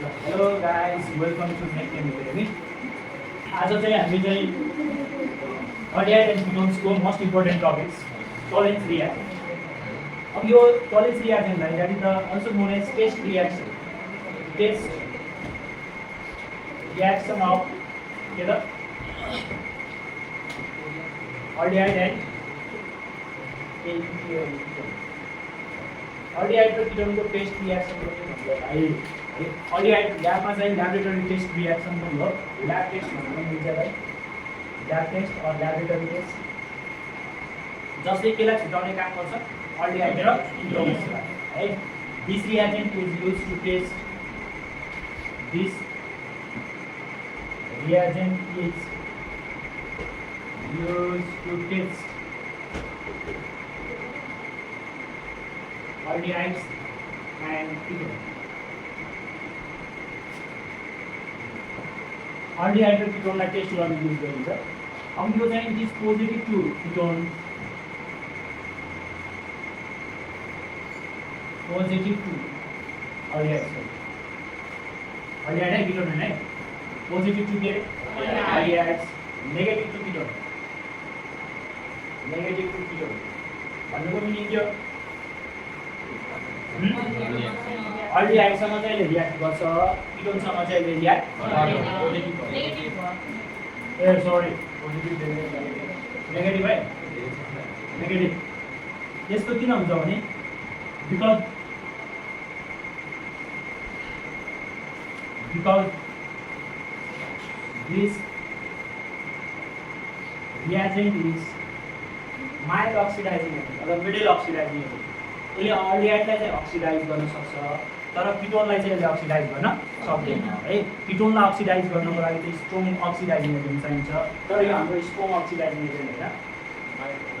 Hello guys, welcome to Next Academy. आज चाहिँ हामी चाहिँ अडियाइड एन्ड किटोन्सको most important topics Tollens reaction. अब यो टोलेन्स रिएक्सनलाई that is the also known as test reaction of के त अडियाइड एन्ड अडियाइड र किटोनको टेस्ट रिएक्सन भाइ। अडियाइड ल्याबमा चाहिँ ल्याबोरेटरी टेस्ट रिएक्सन पनि हो, ल्याब टेस्ट भनेर मिल्छ भाइ, ल्याब टेस्ट अर ल्याबोरेटरी टेस्ट, जसले केलाई छुट्याउने काम गर्छ अडियाइड र किटोन्सलाई है। This reagent is use to test this reagent is used to test aldehydes and ketones. Aldehyde र किटोनलाई टेस्ट गर्न युज गरिन्छ। अब यो चाहिँ it is positive to ketone, positive to aldehyde, aldehyde है किटोन है, पोजिटिभ टु के aldehydes, negative to ketone, negative to ketone भन्नुको मिनिङ के हो? अल्डिहाइडसँग चाहिँ रियाक्ट गर्छ, किटोनसँग चाहिँ रियाक्ट ए सरी पोजिटिभ नेगेटिभ है, नेगेटिभ। यस्तो किन हुन्छ भने because this reagent is mild oxidizing agent अथवा मिडल अक्सिडाइजिङ एजेन्ट। यसले अल्डिहाइडलाई चाहिँ अक्सिडाइज गर्न सक्छ, तर किटोनलाई चाहिँ यसले अक्सिडाइज गर्न सक्दैन है। किटोनलाई अक्सिडाइज गर्नको लागि चाहिँ स्ट्रङ अक्सिडाइजिङ एजेन्ट चाहिन्छ, तर यो हाम्रो स्ट्रङ अक्सिडाइजिङ एजेन्ट होइन,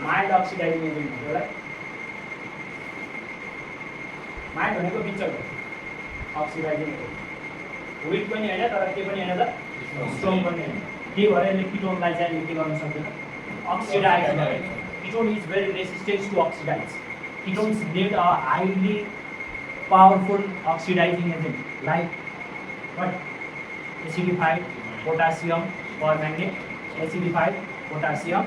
माइल्ड अक्सिडाइजिङ एजेन्ट हो। यसलाई माइल्ड भनेको बिचको अक्सिडाइजिङ एजेन्ट, विक पनि होइन तर के पनि होइन त स्ट्रङ पनि होइन। त्यही भएर यसले किटोनलाई चाहिँ के गर्न सक्दैन, अक्सिडाइज गर्दैन। Ketone is very resistant to oxidize. Ketones need a highly powerful oxidizing agent like what? Acidified potassium permanganate, acidified potassium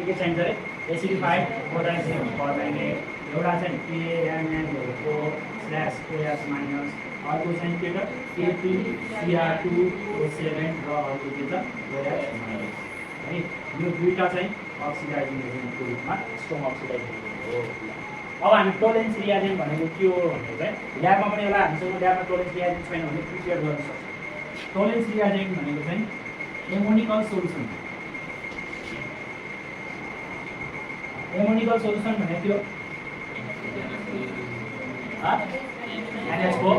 के चाहिन्छ रे? acidified potassium permanganate एउटा चाहिँ KMnO/KS- अर्को चाहिँ के त K2Cr2O7 र अर्को के त OH- है। यो दुईटा चाहिँ अक्सिडाइजिङ एजेन्टको रूपमा स्ट्रङ अक्सिडाइजिङ हो। अब हामी टोलेन्स रिएजेन्ट भनेको के हो भने चाहिँ ल्याबमा पनि होला, हामीसँग ल्याबमा टोलेन्स रिएजेन्ट छैन भने प्रिपेयर गर्न सक्छ। टोलेन्स रिएजेन्ट भनेको चाहिँ एमोनिकल सोल्युसन, एमोनिकल सोल्युसन भनेको त्यो NH4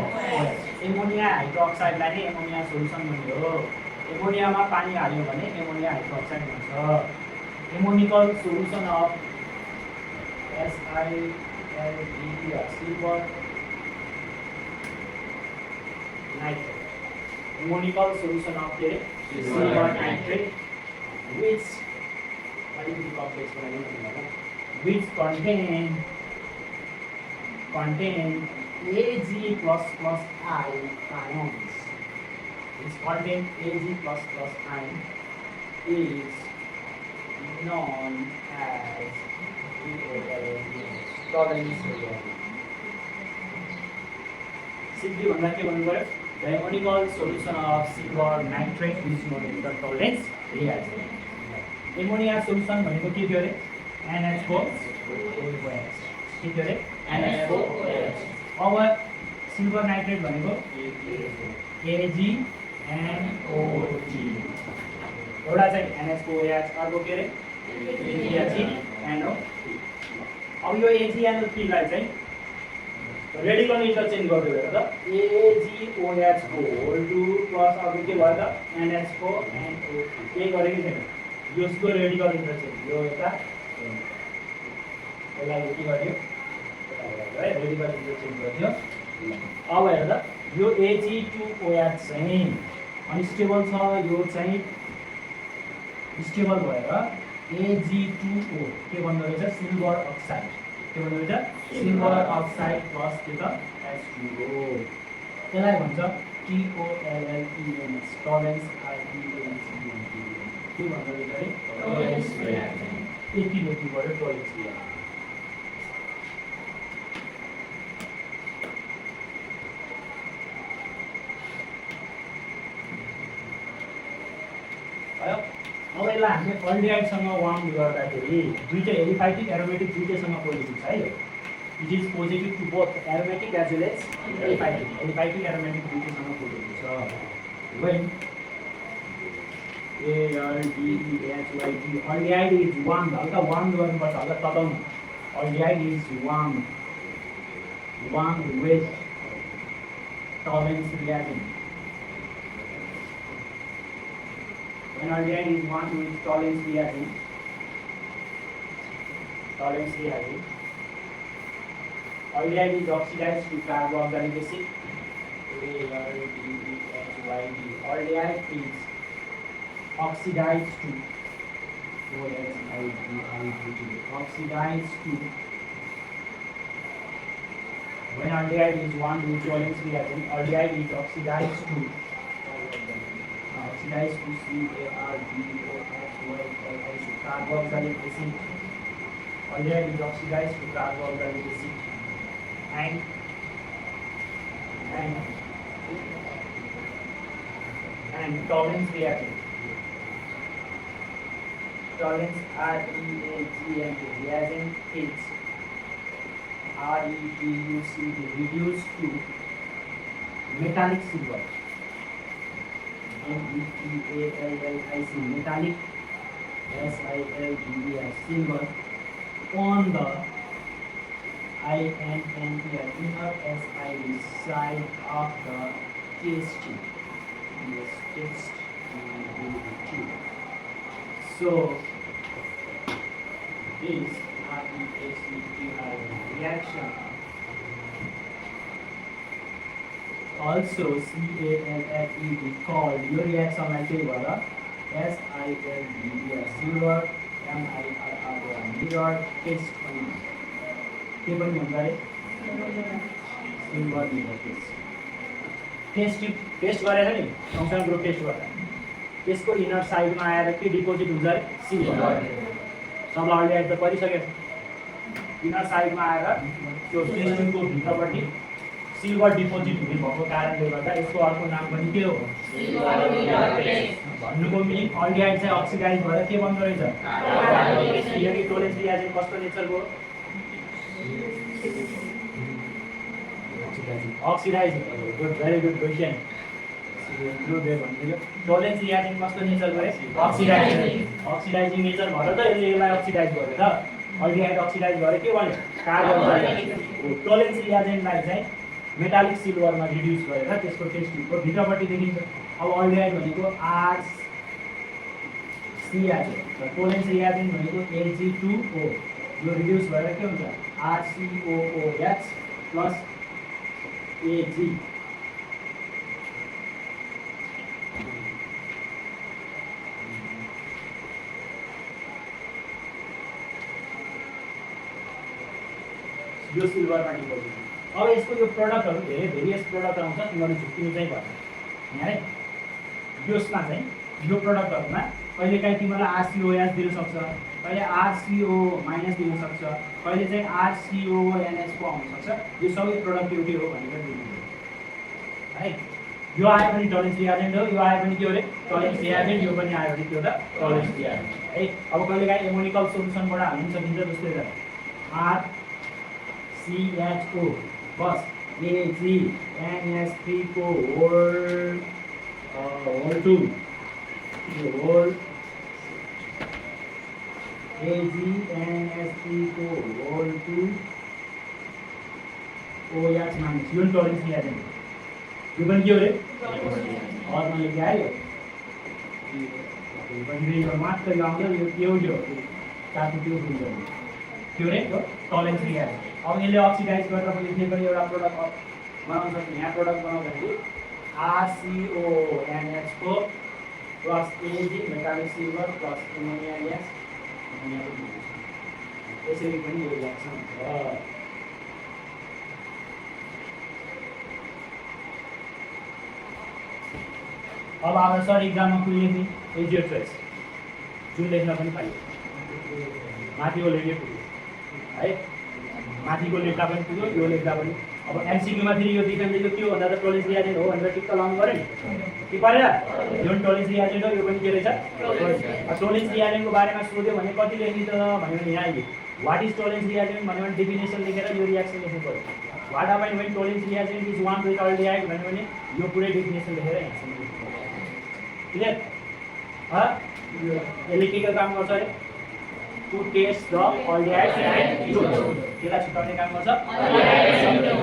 एमोनिया हाइड्रोक्साइडलाई नै एमोनिया सोल्युसन भन्ने हो। एमोनियामा पानी हाल्यो भने एमोनिया हाइड्रोक्साइड हुन्छ। Ammonical solution of silver nitrate, ammonical solution of the silver nitrate which complex which contain Ag++ ions. Which contain Ag++ ion is known as Tollens reagent. Simply भन्दा के भन्नु पर्यो, the ammoniacal solution of silver nitrate is known as the Tollens reagent. Ammonia solution भनेको के थियो अरे? NH4OH के थियो अरे? NH4OH। अब सिल्भर नाइट्रेट भनेको AgNOT, एउटा चाहिँ NH4OH, अर्को के अरे AgNO। अब यो AgNO3 लाई चाहिँ रेडिकल इन्टरचेन्ज गर्दै गएर त AgOH होल 2 प्लस अब के भयो त NH4NO3 के गरेको छैन, यसको रेडिकल इन्टरचेन्ज यो यता यसलाई के गर्यो है, रेडिकल इन्टरचेन्ज गर्यो। अब हेर त यो Ag2OH चाहिँ अनस्टेबल छ, यो चाहिँ स्टेबल भएर Ag2O के भन्दो रहेछ? Silver oxide. के भन्दो रहेछ? सिल्भर अक्साइड प्लस के त H2O। त्यसलाई भन्छ TOLLENS टोलेन्स के भन्दै गरे टोलेन्स रियाक्सन यति लेख्नुपऱ्यो टोलेन्स रियाक्सन अब यसलाई हामीले अल्डिहाइडसँग वार्म गर्दाखेरि दुईटै एलिफाइटिक एरोमेटिक दुईटैसँग पोजिटिभ छ है it is positive to both aromatic as well as aliphatic aromatic दुईटैसँग पोजिटिभ छ when ALDEHYD aldehyde is warmed हल्का वार्म गर्नुपर्छ हल्का तताउनु aldehyde is warmed with tolerance reagent when aldehyde is warmed with tolerance reagent aldehyde is oxidized to carboxylic acid aldehyde is oxidized to when aldehyde is warmed with tolerance reagent aldehyde is oxidized to carboxylic acid aldehyde is oxidized to carboxylic acid and tolerance reagent reagent is ReTuC reduced to metallic silver METALLIC metallic SILVER silver on the inner side of the test tube. Yes, test tube. So this ReHCl reaction also CALFE is called your reaction like SILVER silver mirror test के पनि हुन्छ है silver mirror test test गरेर नि functional group test गर्दा त्यसको inner साइडमा आएर के डिपोजिट हुन्छ अरे सिल्भर सबलाई अल्डिहाइड त परिसकेको छ इनर साइडमा आएर त्यो टेस्ट ट्युबको भित्रपट्टि सिल्भर डिपोजिट हुने भएको कारणले गर्दा यसको अर्को नाम पनि के हो भन्नुको मिनिङ अल्डिहाइड चाहिँ अक्सिडाइज भएर के बन्दो रहेछ किनकि टोलेन्स रिएजेन्ट कस्तो नेचरको oxidizing good very good question Tollens reagent कस्तो नेचरको है अक्सिडाइजिङ नेचर भएर त यसलाई अक्सिडाइज गर्यो त अल्डिहाइड अक्सिडाइज भएर के भन्यो कार्बन टोलेन्स रिएजेन्टलाई चाहिँ मेटालिक सिल्भरमा रिड्युस गरेर त्यसको टेस्ट ट्युबको भित्रपट्टि देखिन्छ अब अल्डिहाइड भनेको RCH र टोलेन्स रिएजेन्ट भनेको Ag2O यो रिड्युस भएर के हुन्छ RCOOH प्लस Ag यो सिल्भरमा डिपोजिट अब यसको यो प्रडक्टहरु धेरै भेरियस प्रडक्ट आउँछ तिमीहरु झुक्किनु चाहिँ पर्छ यहाँ है यसमा चाहिँ यो प्रडक्टहरुमा कहिलेकाहीँ तिमीलाई RCOH दिन सक्छ कहिले RCO माइनस दिन सक्छ कहिले चाहिँ RCONH को आउन सक्छ यो सबै प्रोडक्टिभिटी हो भनेर दिनुहुन्छ है यो आयो पनि टोलेन्स रिएजेन्ट हो यो आयो पनि के हो रे टोलेन्स रिएजेन्ट यो पनि आयो भने के हो त टोलेन्स रिएजेन्ट है अब कहिलेकाहीँ एमोनिकल सोलुसनबाट हाल्न सकिन्छ जस्तै RCHO plus AgNH3 को whole 2 whole AgNH3 को whole 2 OH minus यो टोलेन्स रिएजेन्ट यो पनि के हो रे और मैले के आयो यो पनि रे मात्र यो आउँछ यो के हो यो ताकि त्यो हुन्छ के हो रे टोलेन्स रिएजेन्ट अब यसले अक्सिडाइज गरेर पनि लेख्ने पनि एउटा प्रोडक्ट बनाउन सक्छ यहाँ प्रोडक्ट बनाउँदाखेरि RCONH को plus Ag metallic silver plus ammonia gas यसरी पनि यो रिएक्सन हुन्छ अब अब सर एक्जाममा कुन लेख्ने इज योर चोइस जुन लेख्न पनि पाइयो माथिको लेख्ने पुग्यो है माथिको लेख्दा पनि पुग्यो यो लेख्दा पनि अब एमसीक्यूमा फेरि यो दिखाउँदा यो के हो भन्दा त टोलेन्स रिएजेन्ट हो भनेर टिक्क लाउनु पऱ्यो नि के परेन यो टोलेन्स रिएजेन्ट हो यो पनि के रहेछ टोलेन्स रिएजेन्टको बारेमा सोध्यो भने कति लेख्ने त भन्यो भने यहाँ आइयो वाट इज टोलेन्स रिएजेन्ट भन्यो भने डेफिनेसन लेखेर यो रिएक्सन लेख्नु पऱ्यो what are mine when Tollens reagent is warm with aldehyde भन्यो भने यो पुरै डेफिनेसन लेखेर यहाँसम्म क्लियर यसले के काम गर्छ अरे to test the aldehydes and ketones त्यसलाई छुटाउने काम गर्छ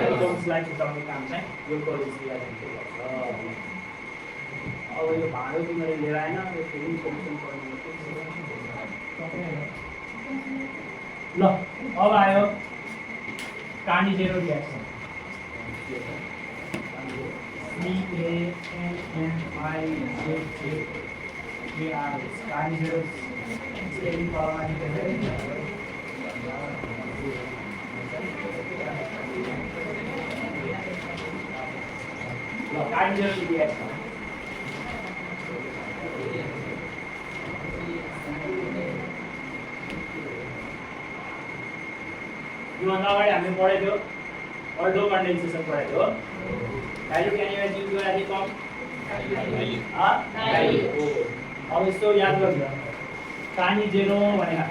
कीटोन्सलाई छुटाउने काम चाहिँ यो टोलेन्स रिएजेन्टले गर्छ अब यो भाँडो चाहिँ मैले लिएर आएन यो फेरि सोल्युसन गर्नु ल अब आयो कार्निजेरो रिएक्सन कार्निजेरो स्पेलिङ तलमा लेखेर ल कार्निजेरो रिएक्सन योभन्दा अगाडि हामीले पढेको थियो अल्डो कन्डेन्सेसन पढेको थियो डाइल्युट एनिमेट युज गरेर कम अब यस्तो याद गर्नु कार्निजेरो भनेर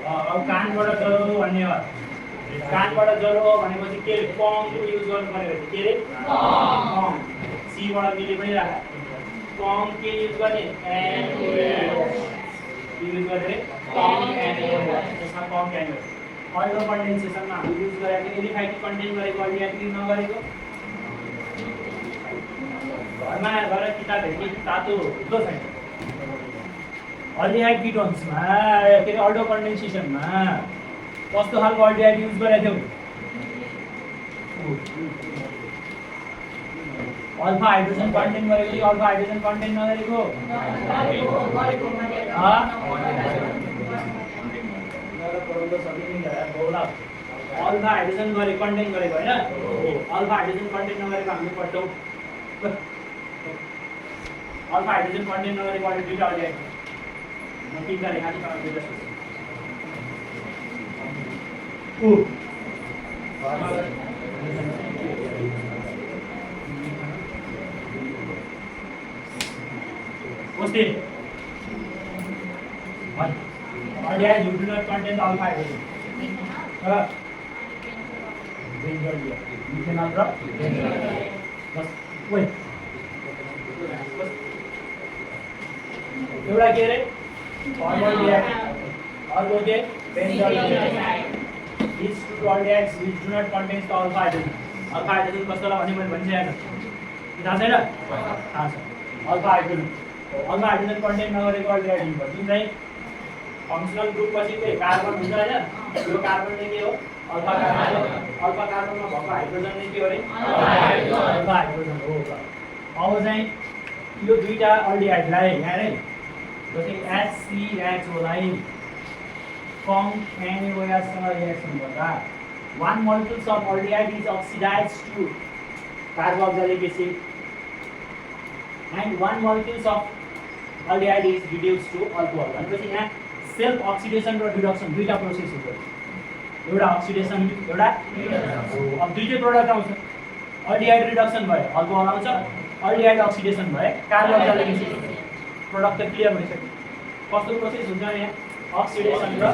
अब कानबाट ज्वरो भन्ने हो कानबाट ज्वरो भनेपछि के कमको युज गर्नु पर्यो के अरे कम सीबाट मिले पनि राख कम के युज गर्ने युज गरेर कम एनिमल त्यसमा कम एनिमल अल्डो कन्डेन्सेसनमा हामीले युज गरेको एलिफाइटिक कन्टेन्ट गरेको अल्डिहाइड नगरेको घरमा गएर किताब हेर्ने तातो हुँदो छैन अल्डिहाइड कीटोन्समा के अरे अल्डो कन्डेन्सेसनमा कस्तो खालको अल्डिहाइड युज गरेको थियौ अल्फा हाइड्रोजन कन्टेन्ट गरेको कि अल्फा हाइड्रोजन कन्टेन्ट नगरेको अल्फा हाइड्रोजन गरे कन्टेन्ट गरेको होइन अल्फा हाइड्रोजन कन्टेन्ट नगरेको हामीले पढ्छौँ अल्फा हाइड्रोजन कन्टेन्ट नगरेको अहिले दुईवटा अल्डिहाइड म तिनवटा लेखाएको छु दुईवटा Posted. One. Aldehyde you do not contain alpha hydrogen. Methanol drop. Bas. Wait. एउटा के अरे formaldehyde अर्को के benzaldehyde. These two aldehydes which do not contain the alpha hydrogen. Alpha hydrogen कस्तोलाई भन्ने मैले भनिसकेको छु थाहा छैन थाहा छ alpha hydrogen alpha hydrogen content नगरेको अल्डिहाइड लिनुपर्छ जुन चाहिँ फङ्सनल ग्रुप पछि के कार्बन हुन्छ हैन यो कार्बन चाहिँ के हो अल्फा कार्बन हो अल्फा कार्बनमा भएको हाइड्रोजन चाहिँ के हो रे अल्फा हाइड्रोजन हो अब चाहिँ यो दुईटा अल्डिहाइडलाई यहाँ रे जस्तै HCHO लाई कम NaOH सँग रिएक्सन गर्दा one molecule of aldehyde is oxidized to carboxylic acid and one molecule of aldehyde is reduced to alcohol. भनेपछि यहाँ सेल्फ अक्सिडेसन र रिडक्सन दुईटा प्रोसेस हुन्छ एउटा अक्सिडेसन एउटा अब दुईटै प्रोडक्ट आउँछ अल्डिहाइड रिडक्सन भयो अल्कोहल आउँछ अल्डिहाइड अक्सिडेसन भयो कार्बोक्सिलिक एसिड प्रोडक्ट त क्लियर भइसक्यो कस्तो प्रोसेस हुन्छ यहाँ अक्सिडेसन र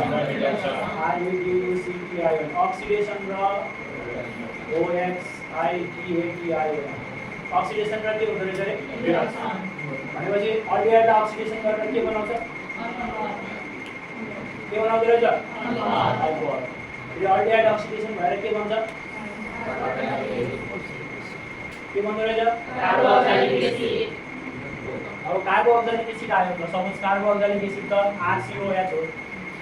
RUDCTION अक्सिडेसन र OXIDATION अक्सिडेसन र के हुँदो रहेछ रे रिडक्सन भनेपछि अल्डिहाइडलाई अक्सिडेसन गरेर के बनाउँछ के बनाउँदो रहेछ अल्कोहल फेरि अल्डिहाइड अक्सिडेसन भएर के बन्छ के बन्दो रहेछ कार्बोक्सिलिक एसिड अब कार्बोक्सिलिक एसिड आयो त सपोज कार्बोक्सिलिक एसिड त RCOH हो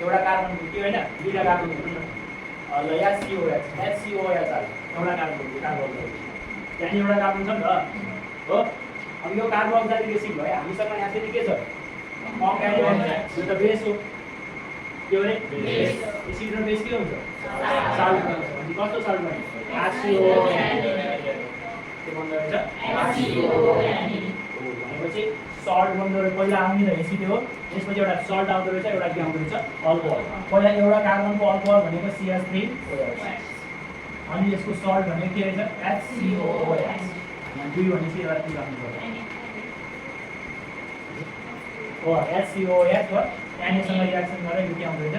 एउटा कार्बन के हैन दुईटा कार्बन हुन्छ ल HCOH HCOH आयो एउटा कार्बन कार्बोक्सिलिक त्यहाँ एउटा कार्बन छ नि त हो अब यो कार्बोक्सिलिक एसिड भयो हामीसँग यहाँ फेरि के छ कम एलिमेन्ट यो त बेस हो के हो रे बेस एसिड र बेस के हुन्छ साल्ट कस्तो साल्ट भयो HCOH के बन्दो रहेछ भनेपछि सल्ट बन्दो रहेछ पहिला आउने त एसिड हो त्यसपछि एउटा सल्ट आउँदो रहेछ एउटा के आउँदो रहेछ अल्कोहल पहिला एउटा कार्बनको अल्कोहल भनेको CH3 अनि यसको सल्ट भनेको के रहेछ HCOOH यहाँ दुई भनेपछि एउटा के राख्नु पर्छ हो HCOOH हो Na सँग रिएक्सन गरेर यो के आउँदो रहेछ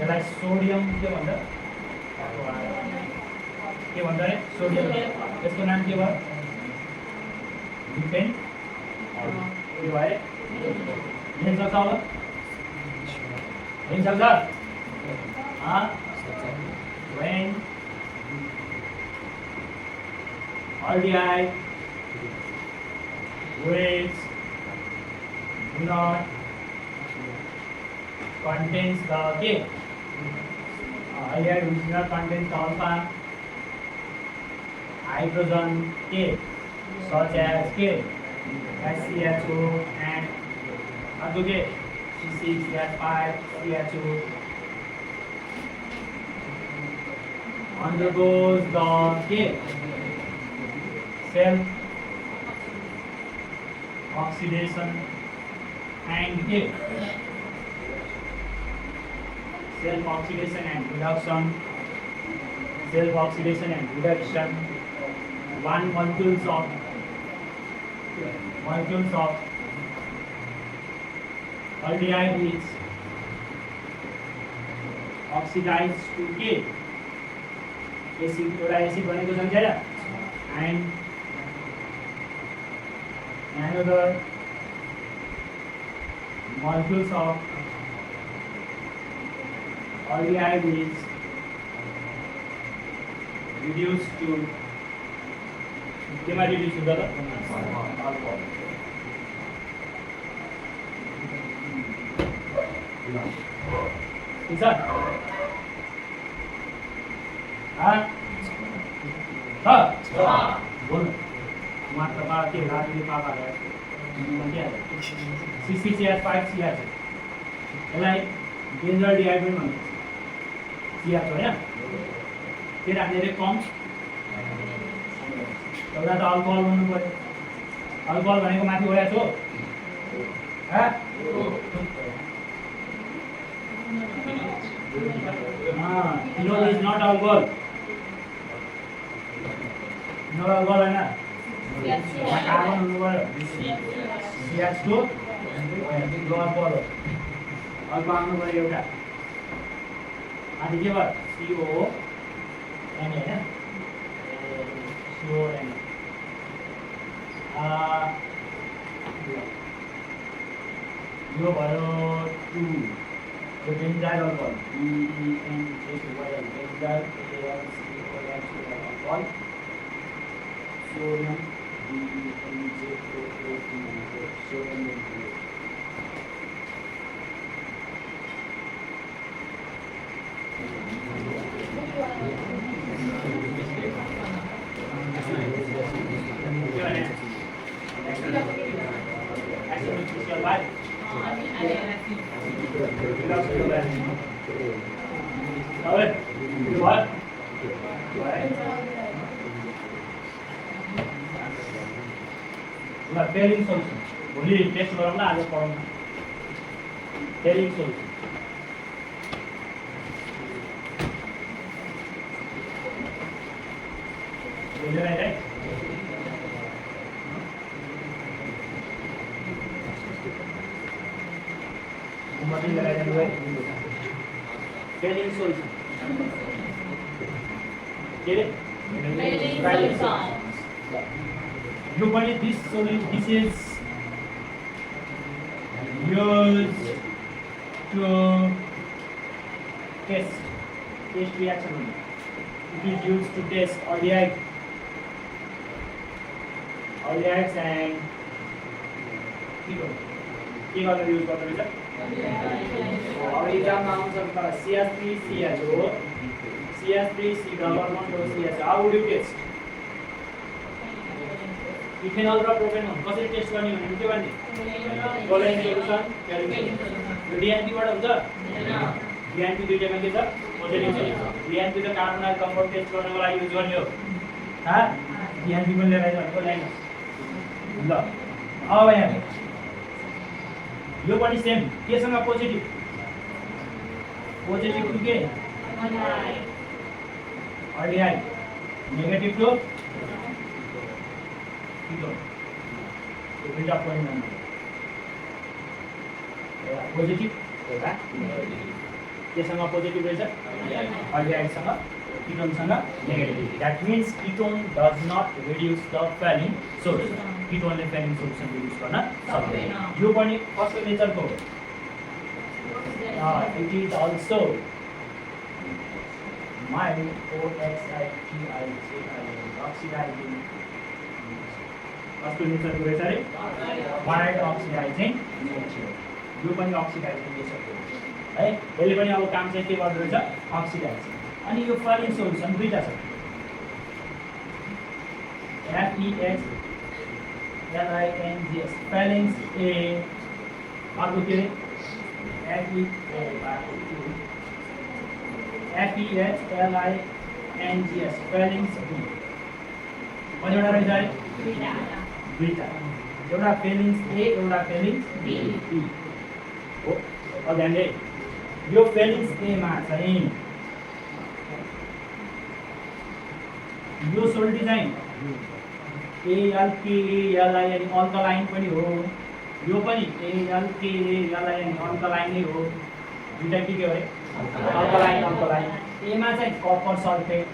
यसलाई सोडियम के भन्छ अरे सोडियम यसको नाम के भयो ब्युटेन के भयो लिन सक्छ अब लिन सक्छ when aldehyde which do not contains the K aldehyde which do not contains the alpha hydrogen K such as K SCHO and K C6CH5 CHO undergoes the K self oxidation and K self oxidation and reduction 1 molecules of aldehyde is oxidized to K acid बनेको छ नि and another molecules of aldehyde is reduced to केमा reduce हुन्छ त alcohol ठीक छ बोल मात्र पावर के राजले पावर है CCCH5 CH यसलाई डेन्जर डिहाइड्रेट भन्छ CH हो हैन के राख्ने रे कम एउटा त अल्कोहल भन्नु पर्यो अल्कोहल भनेको माथि ओया छ Phenol is not alcohol. No alcohol है ना? कार्बन होने वाला CH2 लो alcohol हो. alcohol होने वाला ये उठा. आदि के बाद COO है ना? COO है. यो भयो 2 the benzyl alcohol BENZYL benzyl alcohol sodium sodium Failing solution. भोलि टेस्ट गरौँ न आज पढौँ न. Failing solution. बुझ्यो है? मति लगाइदिनु है. Failing solution. के रे? Failing solution. You find this solution. This is used to test reaction. It is used to test aldehydes and ketone. के गर्दा युज गर्दा रहेछ? अब एक्जाममा आउँछ तर CH3CHO CH3C double bond CH. How would you test? Ethanol र propanol कसरी test गर्ने भने के भन्ने कोलाइन सोल्युसन यो DNP बाट हुन्छ DNP दुईटैमा के छ पोजिटिभ छ DNP त कार्बोनाइल कम्पाउन्ड टेस्ट गर्नको लागि युज गर्ने हो यहाँ पनि लिएर आइज भनेको लाइन ल अब यहाँ यो पनि सेम केसँग पोजिटिभ टु के RDI नेगेटिभ टु किटोन दुईटा पोइन्ट एउटा पोजिटिभ एउटा केसँग पोजिटिभ रहेछ RDI सँग किटोनसँग negative that means ketone does not reduce the Fehling solution किटोनले फेलिङ सोल्युसन रिड्यूस गर्न सक्दैन यो पनि कसको नेचरको हो it is also mild oxidizing कसको नेचरको रहेछ अरे mild oxidizing नेचर यो पनि oxidizing नेचरको है यसले पनि अब काम चाहिँ के गर्दो रहेछ oxidizing अनि यो फेलिङ सोल्युसन दुईटा छ FEHLINGS फेलिङ्स A अर्को के रे FEHLINGS फेलिङ्स B कतिवटा रहेछ अरे दुईटा एउटा फेलिङ्स A एउटा फेलिङ्स B हो ध्यान दे यो फेलिङ्स A मा चाहिँ यो सोल्टी चाहिँ ALKALI यानी अल्कलाइन पनि हो यो पनि ALKALI यानी अल्कलाइन नै हो दुईटा के हो रे अल्कलाइन ए मा चाहिँ कपर सल्फेट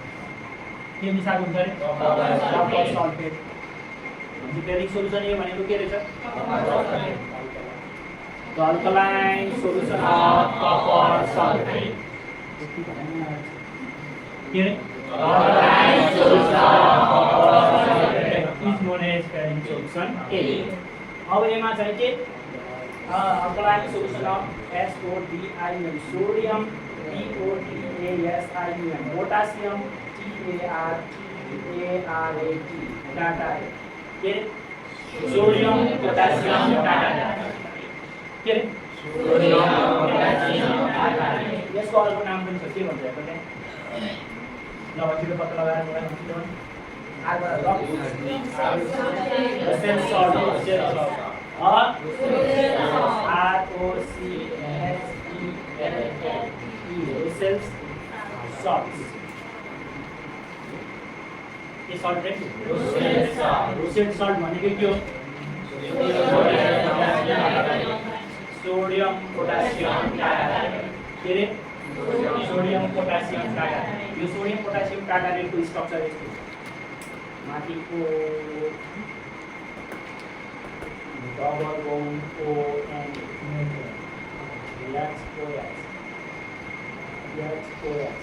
के मिसाएको हुन्छ रे कपर सल्फेट अनि फेरि सोलुसन यो भनेको के रहेछ the alkaline solution of copper sulphate के रे alkaline solution of copper sulfate is known as felding solution A. अब एमा चाहिँ के alkaline solution of SODIUM sodium POTASIUM potassium TARTARAT Tata के सोडियम पोटासियम टाटा के सोडियम पोटासियम टाटा यसको अर्को नाम पनि छ के भन्छ हेर्नु त्यहाँ ल छिटो पत्ता लगाएर मलाई छिटो आर्बाट रक सेल सल्ट सेल्स सल्ट के सल्ट रे रोसेट सल्ट भनेको के हो सोडियम पोटासियम के रे सोडियम पोटासियम टाटा यो सोडियम पोटासियम टाटारेटको स्ट्रक्चर यस्तो माथिको double bond ON H OH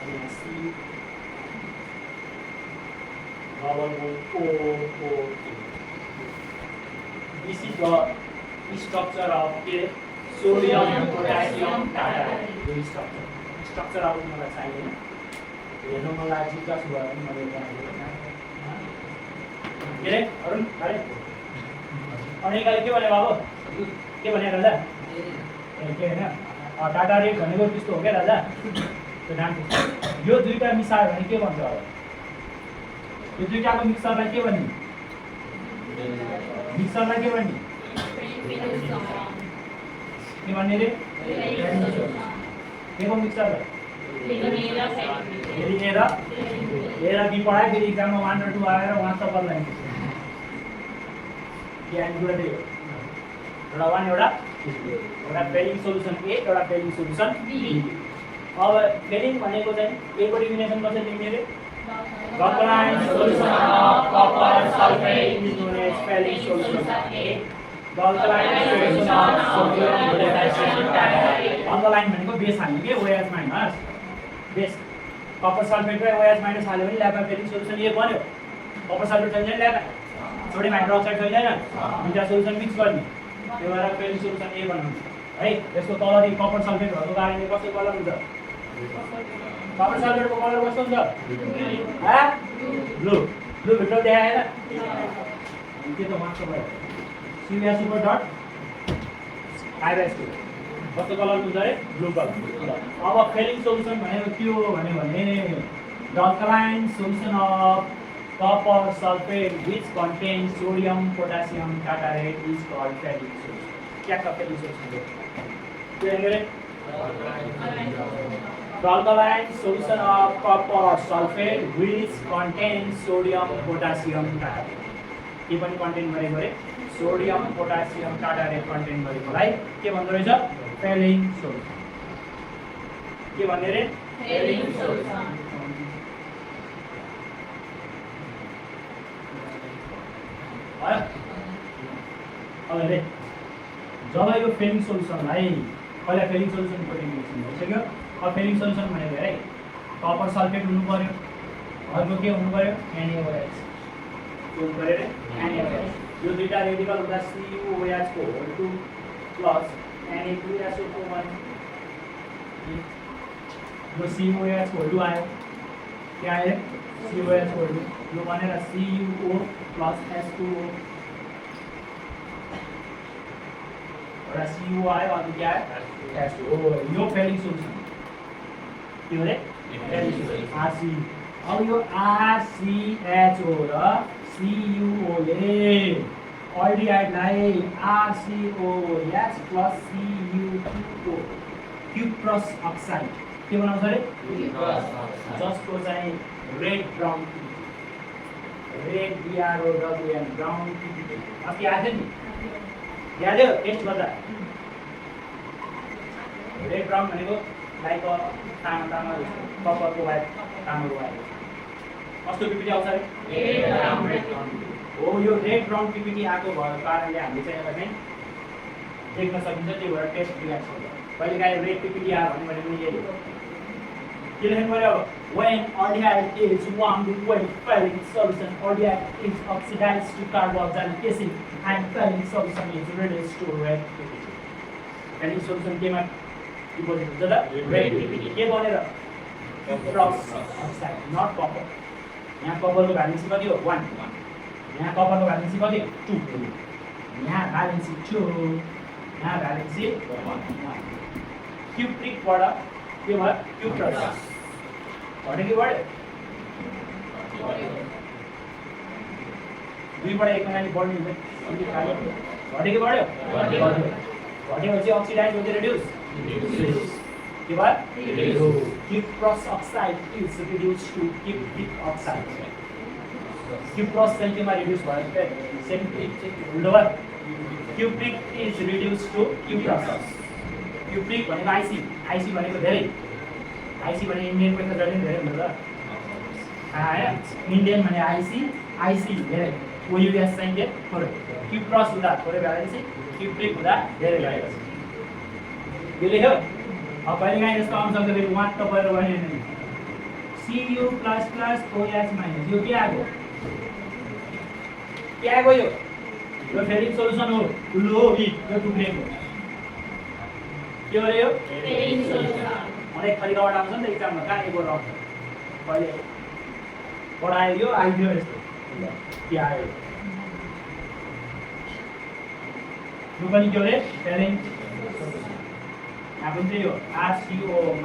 and C double bond O. This is the structure of sodium potassium tartarate. This structure of मलाई चाहिदैन हेर्नु मलाई जिज्ञास भयो भने मैले बनाएको के रे अरुण अरे अनेकाले के भने बाबु के भने राजा ए के हैन टाटारेट भनेको त्यस्तो हो के राजा त्यो नाम यो दुईटा मिसायो भने के भन्छ होला यो दुईटाको मिक्सरलाई के भन्ने मिक्सरलाई के भन्ने के भन्ने रे के को मिक्सरलाई लिएर बी पढाए फेरि एक्जाममा 1 र 2 आएर वहाँ सफल लाइन ज्ञान जुड्दै हो एउटा 1 एउटा फेलिङ सोलुसन A एउटा फेलिङ सोलुसन B अब फेलिङ भनेको चाहिँ A को डिफिनेसन कसरी लेख्ने रे alkaline solution of copper sulfate is known as failing solution A the alkaline solution of sodium potassium tartarate alkaline भनेको बेस हाल्ने के OH minus base copper sulphate र OH माइनस हाल्यो भने ल्याबमा फेलिङ सोलुसन A बन्यो कपर सल्फेट छैन ल्याबमा sodium hydroxide छैन दुईटा सोलुसन मिक्स गर्ने त्यो भएर फेलिङ सोलुसन A बनाउँछ है यसको तलदी कपर सल्फेट भएको कारणले कस्तो कलर हुन्छ कपर सल्फेटको कलर कस्तो हुन्छ ह ब्लू भित्र देखाएन के त मार्क्स भयो CuSO डट I/2 कस्तो कलर हुन्छ रे ब्लू कलर अब फेलिङ सोलुसन भनेको के हो भने the alkaline solution of copper sulfate which contains sodium, potassium, tartarate is called Fehling solution. क्या का Fehling solution है? क्या है? Alkaline solution of copper sulfate which contains sodium, potassium, tartarate. के पनि कन्टेन गरेको रे सोडियम पोटासियम टार्टारेट कन्टेन गरेकोलाई के भन्दो रहेछ फेलिङ सोल्युसन के भन्ने रे फेलिङ सोल्युसन भयो अब रे जब यो फेलिङ सोल्युसनलाई पहिला फेलिङ सोल्युसन प्रोटेक्सन भइसक्यो अब फेलिङ सोल्युसन भनेको हेरे कपर सल्फेट हुनु पर्यो अर्को के हुनु पर्यो NaOH हुनु पर्यो रे NaOH यो दुईटा रेडिकल हुँदा CuOH को होल 2 प्लस Na2SO1 यो CuOH को होल 2 आयो क्या आयो CuOH को होल 2 यो बनेर CuO प्लस H2O एउटा CuO आयो अनि क्या आयो H2O यो फेलिङ सोल्युसन के हो रे RC अब यो RCHO र CuO ले अल्डिहाइडलाई RCOH plus CuO cuprous oxide के बनाउँछ रे जसको चाहिँ red brown red BROWN brown अस्ति आएको नि याद हो टेस्ट गर्दा रेड ब्राउन भनेको लाइक तामा कपरको वाइट तामाको वाइट कस्तो पिपिटी आउँछ रे रेड ब्राउन हो यो रेड ब्राउन पिपिटी आएको भएको कारणले हामीले चाहिँ यसलाई चाहिँ देख्न सकिन्छ त्यो भएर टेस्ट रियाक्ट हुन्छ कहिलेकाहीँ रेड पिपिटी आयो भने पनि यही हो के लेख्नु पर्यो when aldehyde is warmed with Fehling solution aldehyde is oxidized to carboxylic acid and Fehling solution is reduced to red PPT Fehling solution केमा डिपोजिट हुन्छ त रेड PPT के बनेर cuprous oxide not copper यहाँ कपरको भ्यालेन्सी कति हो 1 यहाँ कपरको valency कति 2 यहाँ भ्यालेन्सी 2 यहाँ भ्यालेन्सी 1 क्युप्रिकबाट के भयो क्युप्रस घट्यो कि बढ्यो दुईबाट एकमा नानी बढ्नु हुँदैन घट्यो कि बढ्यो घटेपछि अक्सिडाइज हुन्छ रिड्युस के भयो cuprous oxide is reduce to cupric oxide cuprous चाहिँ केमा रिड्युस भयो सेन्ट्रिक उल्टो भयो cupric is reduce to cuprous cupric भनेको आइसी भनेको धेरै आइसी भने इन्डियनको त जहिले धेरै हुन्छ त इन्डियन भने आइसी धेरै ओयुएस चाहिँ के थोरै क्युप्रस हुँदा थोरै भ्यालेन्सी क्युप्रिक हुँदा धेरै भ्यालेन्सी यो लेख्यो अब कहिलेकाहीँ यस्तो आउन सक्छ फेरि वाट तपाईँ भने Cu++ OH- यो के आएको यो फेरिङ सोल्युसन हो ठुलो हो कि यो टुक्रेको के हो रे यो फेरिङ सोल्युसन अनेक थरीकाबाट आउँछ नि त एक्जाममा कहाँ एक र कहिले पढायो यो आइदियो यस्तो के आयो यो पनि के हो रे फेरिङ यहाँ पनि त्यही हो RCO-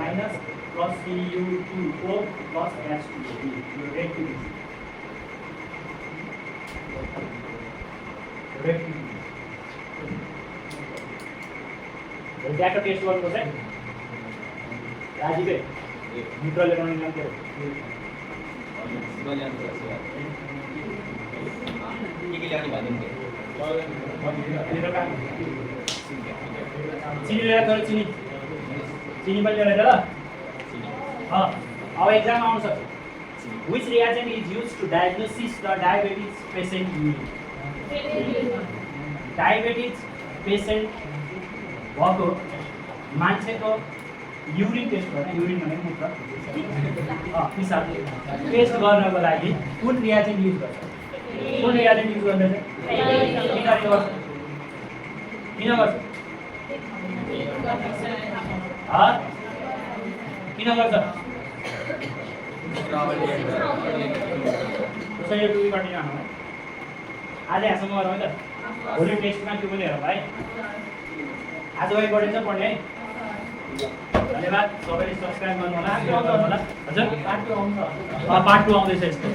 plus Cu2O plus H2O यो रेड ज्याको टेस्ट गर्नुपर्छ है राजीकै न्युट्रल इलेक्ट्रोनिक नाम के हो चिनी लिएर थोरै चिनी पनि लिएर ल अब एक्जाममा आउन सक्छ which reagent is used to diagnose the diabetes patient urine diabetes patient भएको मान्छेको युरिन टेस्ट गर्ने युरिन भनेको मूत्र पिसाब टेस्ट गर्नको लागि कुन रिएजेन्ट युज गर्छ कुन रिएजेन्ट युज गर्दैछ किन गर्छ किन गर्छ यो टुबी कन्टिन्यू आउनु है आज यहाँसम्म गरौँ है त भोलि टेस्टमा त्यो पनि हेरौँ है आज पढिन्छ पढ्ने है धन्यवाद सबैले सब्स्क्राइब गर्नु होला शेयर गर्नु होला हजुर पार्ट 2 आउँदैछ यस्तो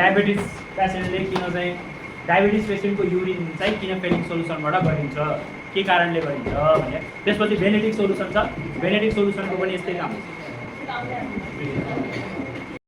डायबिटिज पेसेन्टले किन चाहिँ डायबिटिज पेसेन्टको युरिन चाहिँ किन फेलिङ सोलुसनबाट गरिन्छ के कारणले गरिन्छ भने त्यसपछि बेनेडिक सोलुसन छ बेनेडिक सोलुसनको पनि यस्तै काम